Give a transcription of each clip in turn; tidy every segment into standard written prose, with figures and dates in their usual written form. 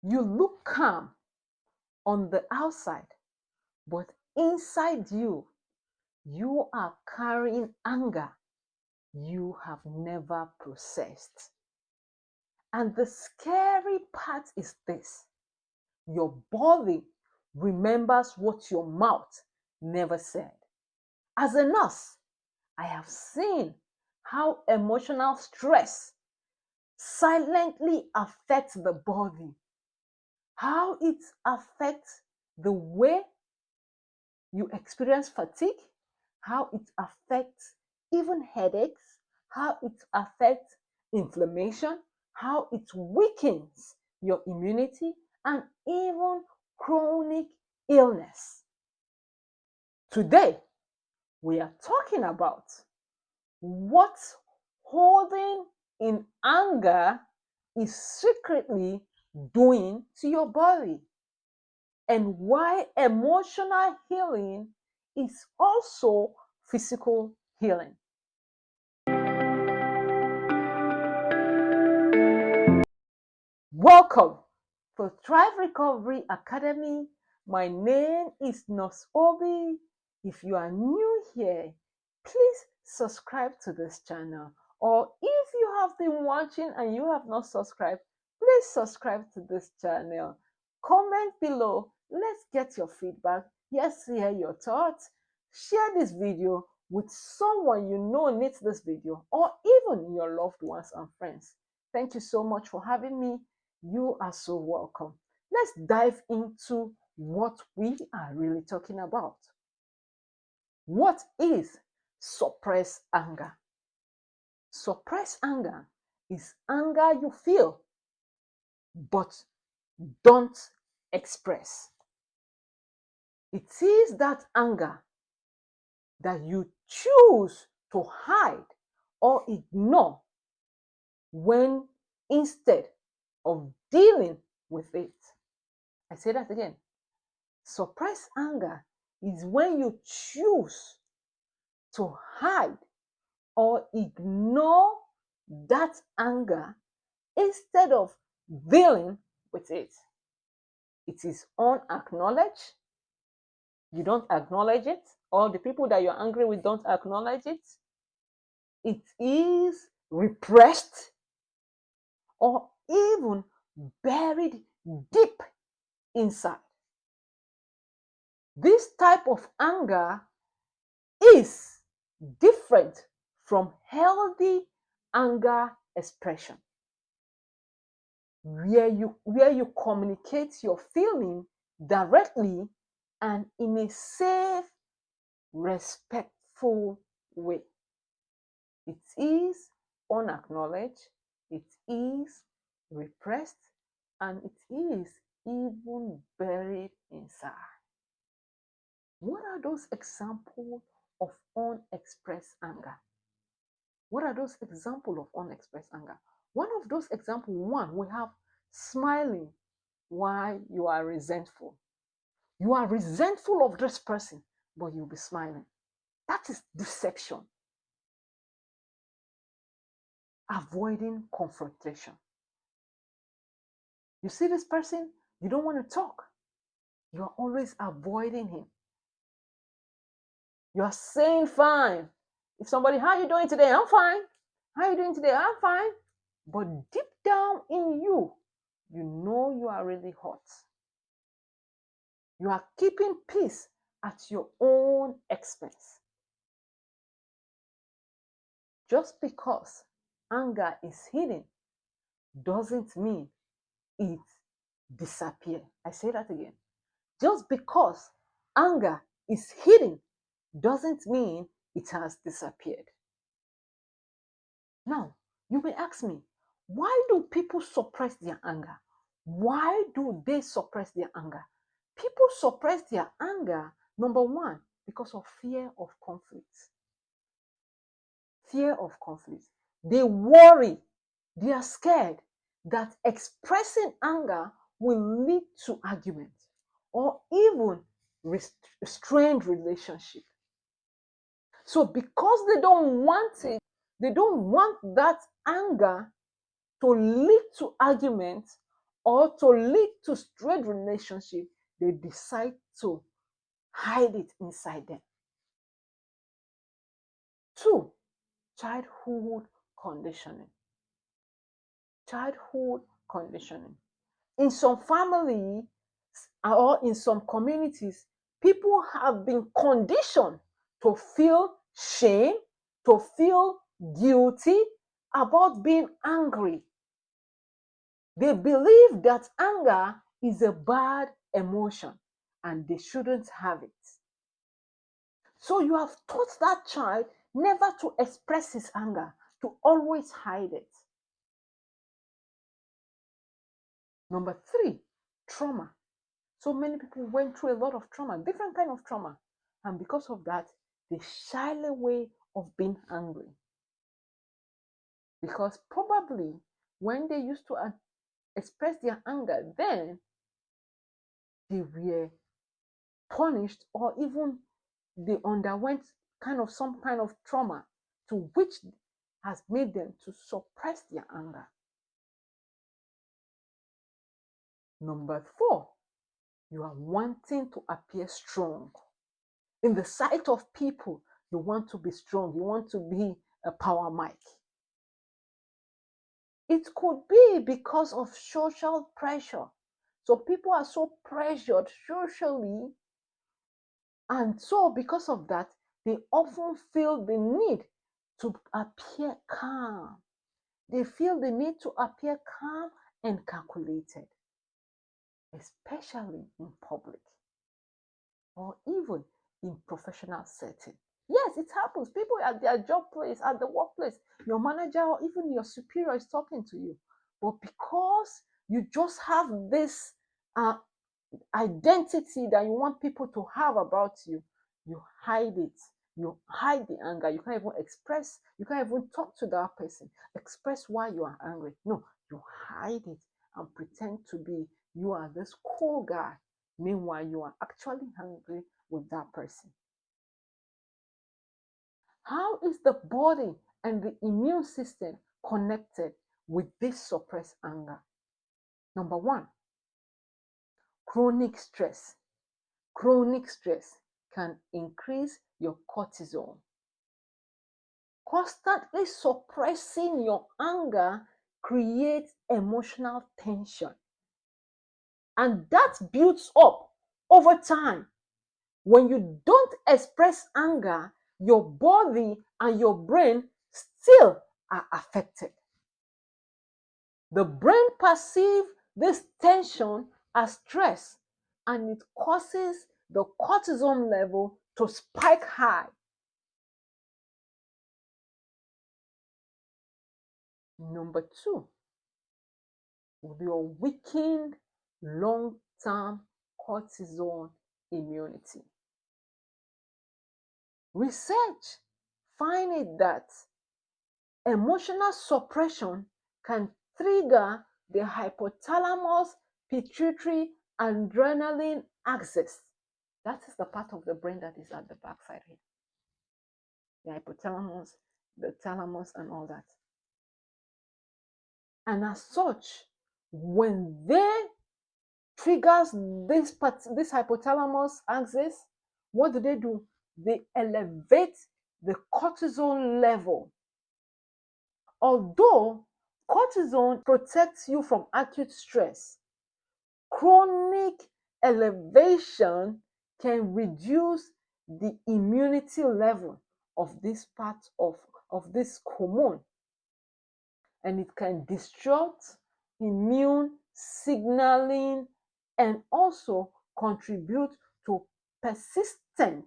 You look calm on the outside, but inside you, you are carrying anger you have never processed. And the scary part is this: your body remembers what your mouth never said. As a nurse, I have seen how emotional stress silently affects the body, how it affects the way you experience fatigue, how it affects even headaches, how it affects inflammation, how it weakens your immunity, and even chronic illness. Today, we are talking about what holding in anger is secretly doing to your body, and why emotional healing is also physical healing. Welcome to Thrive Recovery Academy. My name is Nurse Obi. If you are new here, please subscribe to this channel. Or if you have been watching and you have not subscribed, please subscribe to this channel. Comment below. Let's get your feedback. Let's hear your thoughts. Share this video with someone you know needs this video, or even your loved ones and friends. Thank you so much for having me. You are so welcome. Let's dive into what we are really talking about. What is suppressed anger? Suppressed anger is anger you feel but don't express. It is that anger that you choose to hide or ignore when instead of dealing with it. I say that again. Suppressed anger is when you choose to hide or ignore that anger instead of dealing with it. It is unacknowledged. You don't acknowledge it, or the people that you're angry with don't acknowledge it. It is repressed or even buried deep inside. This type of anger is different from healthy anger expression, where you communicate your feeling directly and in a safe, respectful way. It is unacknowledged, it is repressed, and it is even buried inside. What are those examples of unexpressed anger? What are those examples of unexpressed anger? One of those examples, one, we have smiling while you are resentful. You are resentful of this person, but you'll be smiling. That is deception. Avoiding confrontation. You see this person, you don't want to talk. You are always avoiding him. You are saying fine. If somebody, how are you doing today? I'm fine. How are you doing today? I'm fine. But deep down in you, you know you are really hot. You are keeping peace at your own expense. Just because anger is hidden doesn't mean it disappears. I say that again. Just because anger is hidden doesn't mean it has disappeared. Now, you may ask me, why do people suppress their anger? Why do they suppress their anger? People suppress their anger, number one, because of fear of conflict. Fear of conflict. They worry, they are scared that expressing anger will lead to argument or even strained relationship. So because they don't want it, they don't want that anger to lead to argument or to lead to strained relationship, they decide to hide it inside them. 2, childhood conditioning. Childhood conditioning. In some families or in some communities, people have been conditioned to feel shame, to feel guilty about being angry. They believe that anger is a bad emotion and they shouldn't have it. So you have taught that child never to express his anger, to always hide it. Number 3, trauma. So many people went through a lot of trauma, different kind of trauma. And because of that, they shy away of being angry. Because probably when they used to express their anger, then they were punished, or even they underwent some kind of trauma to which has made them to suppress their anger. Number 4, you are wanting to appear strong. In the sight of people, you want to be strong. You want to be a power mic. It could be because of social pressure. So people are so pressured socially, and so because of that, they often feel the need to appear calm. They feel the need to appear calm and calculated, especially in public or even in professional setting. Yes, it happens. People at their job place, at the workplace, your manager or even your superior is talking to you. But because you just have this uh, identity that you want people to have about you, you hide it. You hide the anger. You can't even express, you can't even talk to that person, express why you are angry. No, you hide it and pretend to be you are this cool guy. Meanwhile, you are actually angry with that person. How is the body and the immune system connected with this suppressed anger? Number 1, chronic stress. Chronic stress can increase your cortisol. Constantly suppressing your anger creates emotional tension. And that builds up over time. When you don't express anger, your body and your brain still are affected. The brain perceives this tension as stress, and it causes the cortisol level to spike high. Number 2, your weakened long-term cortisol immunity. Research find it that emotional suppression can trigger the hypothalamus pituitary adrenaline axis. That is the part of the brain that is at the backside here. The hypothalamus, the thalamus, and all that. And as such, when they triggers this hypothalamus axis, what do? They elevate the cortisol level. Although cortisol protects you from acute stress, chronic elevation can reduce the immunity level of this part of this hormone, and it can disrupt immune signaling and also contribute to persistent,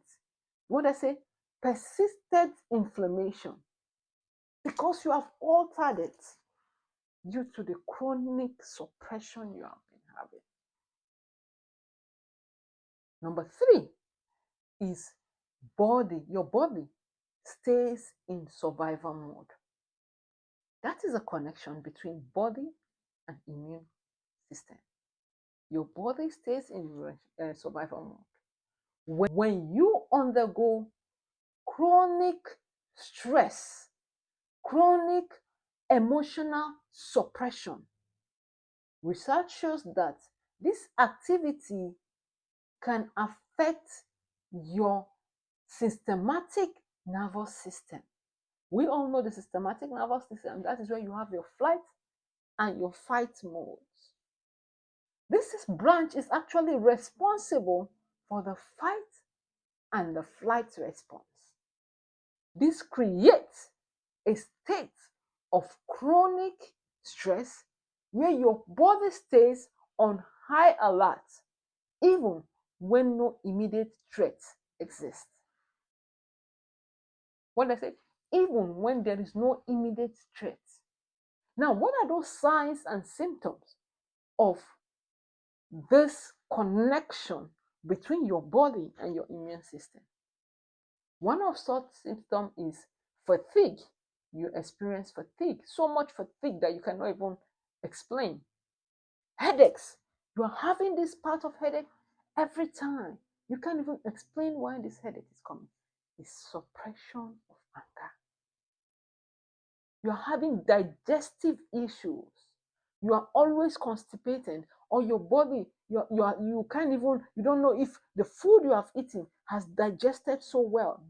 what I say, persistent inflammation, because you have altered it due to the chronic suppression you have been having. Number 3 is your body stays in survival mode. That is a connection between body and immune system. Your body stays in survival mode. When you undergo chronic stress, chronic emotional suppression, Research shows that this activity can affect your systematic nervous system. We all know the systematic nervous system. That is where you have your flight and your fight modes. This branch is actually responsible for the fight and the flight response. This creates a state of chronic stress where your body stays on high alert even when no immediate threat exists. What I say, even when there is no immediate threat. Now, what are those signs and symptoms of this connection between your body and your immune system? One of such symptoms is fatigue. You experience fatigue, so much fatigue that you cannot even explain. Headaches. You are having this part of headache every time. You can't even explain why this headache is coming. It's suppression of anger. You are having digestive issues. You are always constipated, or your body, you can't even, you don't know if the food you have eaten has digested so well.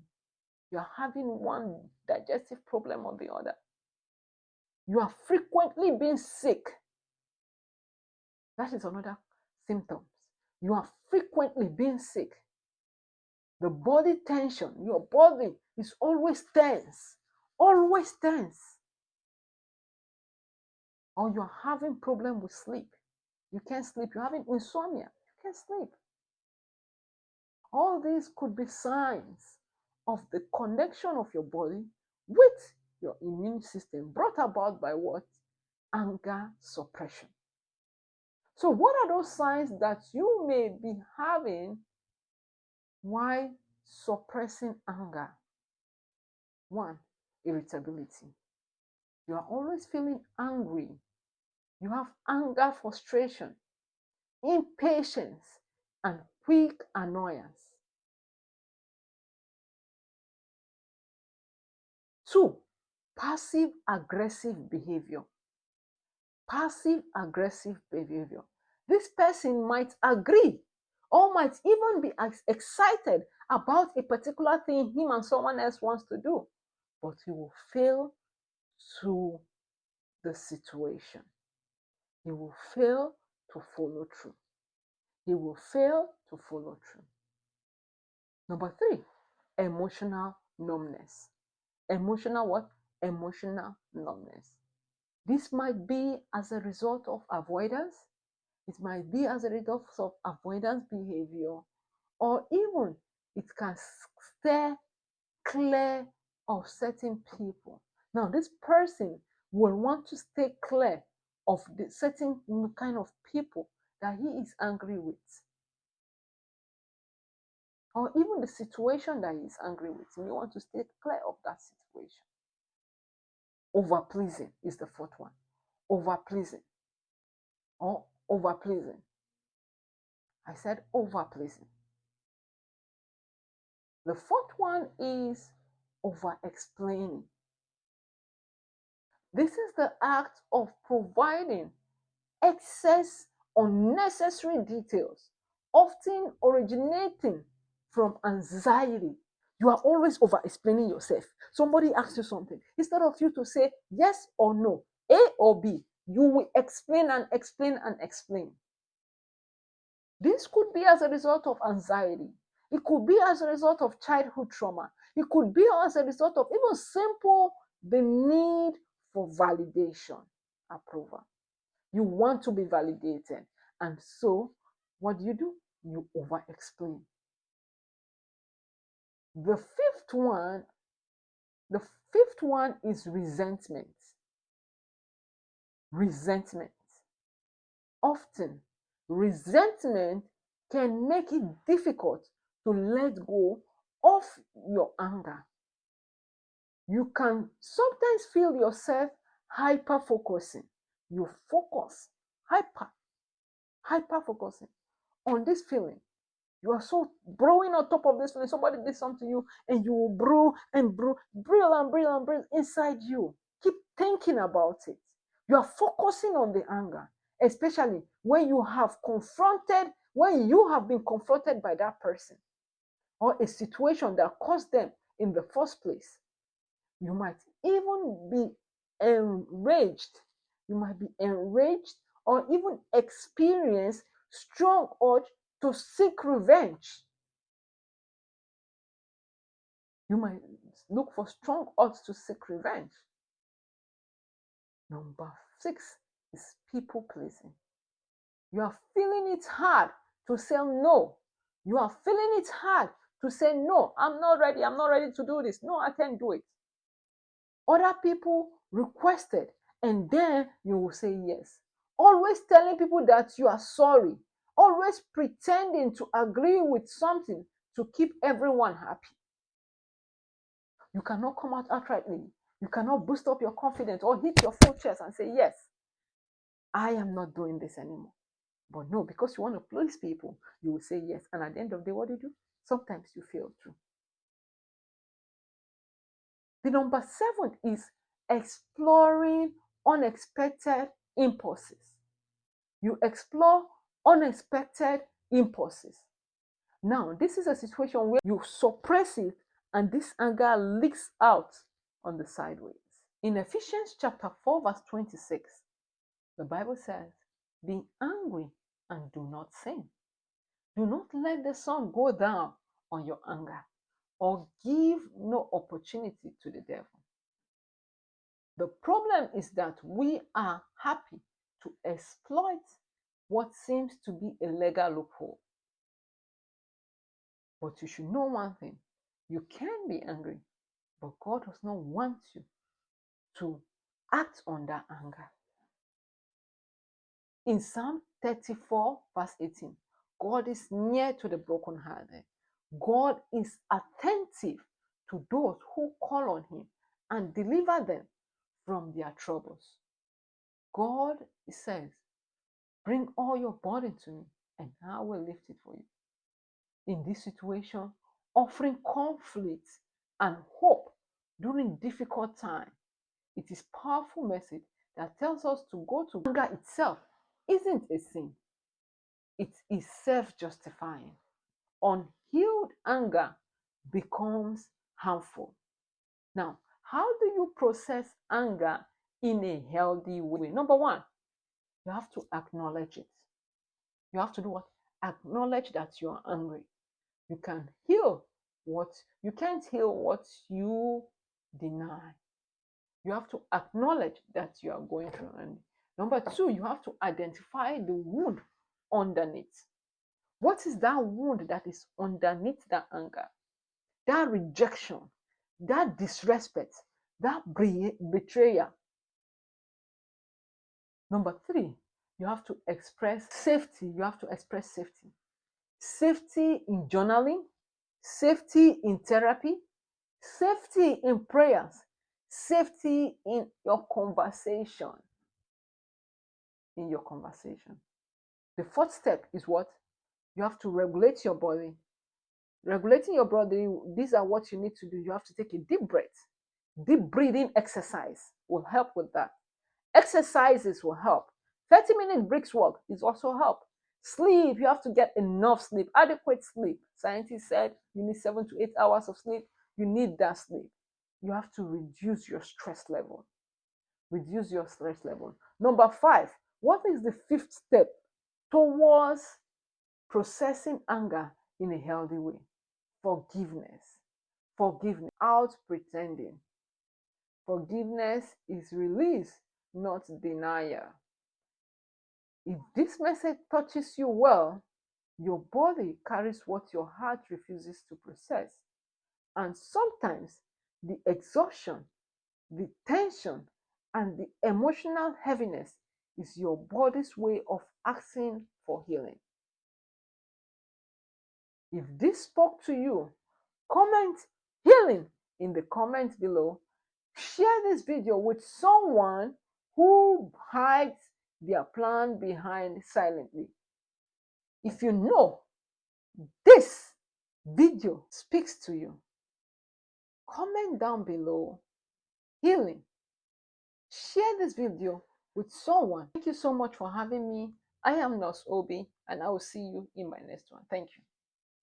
You are having one digestive problem or the other. You are frequently being sick. That is another symptom. You are frequently being sick. The body tension, your body is always tense, always tense. Or you're having problem with sleep. You can't sleep. You're having insomnia. You can't sleep. All these could be signs of the connection of your body with your immune system brought about by what? Anger suppression. So what are those signs that you may be having while suppressing anger? One, irritability. You are always feeling angry. You have anger frustration, impatience, and quick annoyance. Two, passive aggressive behavior. Passive aggressive behavior. This person might agree or might even be excited about a particular thing him and someone else wants to do, but he will fail to the situation. He will fail to follow through. He will fail to follow through. Number three, emotional numbness. Emotional what? Emotional numbness. This might be as a result of avoidance. It might be as a result of avoidance behavior, or even it can steer clear of certain people. Now, this person will want to stay clear of the certain kind of people that he is angry with, or even the situation that he is angry with. He may want to stay clear of that situation. Overpleasing is the fourth one. Overpleasing or overpleasing. I said overpleasing. The fourth one is over-explaining. This is the act of providing excess unnecessary details, often originating from anxiety. You are always over-explaining yourself. Somebody asks you something. Instead of you to say yes or no, A or B, you will explain and explain and explain. This could be as a result of anxiety. It could be as a result of childhood trauma. It could be as a result of even simple the need for validation, approval. You want to be validated. And so, what do? You over-explain. The fifth one is resentment. Resentment. Often, resentment can make it difficult to let go of your anger. You can sometimes feel yourself hyper focusing. You focus, hyper focusing on this feeling. You are so brewing on top of this feeling. Somebody did something to you, and you will brew and brew, brew inside you. Keep thinking about it. You are focusing on the anger, especially when you have been confronted by that person or a situation that caused them in the first place. You might even be enraged. You might be enraged or even experience strong urge to seek revenge. You might look for strong urge to seek revenge. Number 6 is people pleasing. You are feeling it hard to say no. You are feeling it hard to say no. I'm not ready. I'm not ready to do this. No, I can't do it. Other people requested, and then you will say yes. Always telling people that you are sorry. Always pretending to agree with something to keep everyone happy. You cannot come out outrightly. You cannot boost up your confidence or hit your full chest and say, yes, I am not doing this anymore. But no, because you want to please people, you will say yes. And at the end of the day, what do you do? Sometimes you fail through. The number 7 is exploring unexpected impulses. You explore unexpected impulses. Now, this is a situation where you suppress it and this anger leaks out on the sideways. In Ephesians chapter 4, verse 26, the Bible says, be angry and do not sin. Do not let the sun go down on your anger, or give no opportunity to the devil. The problem is that we are happy to exploit what seems to be a legal loophole. But you should know one thing. You can be angry, but God does not want you to act on that anger. In Psalm 34, verse 18, God is near to the brokenhearted. God is attentive to those who call on him and deliver them from their troubles. God says, bring all your burden to me and I will lift it for you. In this situation, offering conflict and hope during difficult time, it is a powerful message that tells us to go to anger itself isn't a sin. It is self-justifying. Unhealed anger becomes harmful. Now, how do you process anger in a healthy way? Number 1, you have to acknowledge it. You have to do what? Acknowledge that you are angry. You can't heal what you deny. You have to acknowledge that you are going through anger. Number 2, you have to identify the wound underneath. What is that wound that is underneath that anger? That rejection, that disrespect, that betrayal. Number 3, you have to express safety. You have to express safety. Safety in journaling, safety in therapy, safety in prayers, safety in your conversation. In your conversation. The 4th step is what? You have to regulate your body. Regulating your body, these are what you need to do. You have to take a deep breath. Deep breathing exercise will help with that. Exercises will help. 30-minute brisk walk is also help. Sleep, you have to get enough sleep, adequate sleep. Scientists said you need 7 to 8 hours of sleep. You need that sleep. You have to reduce your stress level. Reduce your stress level. Number 5, what is the 5th step towards processing anger in a healthy way? Forgiveness. Forgiveness without pretending. Forgiveness is release, not denial. If this message touches you well, your body carries what your heart refuses to process. And sometimes the exhaustion, the tension, and the emotional heaviness is your body's way of asking for healing. If this spoke to you, comment healing in the comments below. Share this video with someone who hides their plan behind silently. If you know this video speaks to you, comment down below healing. Share this video with someone. Thank you so much for having me. I am Nurse Obi, and I will see you in my next one. Thank you.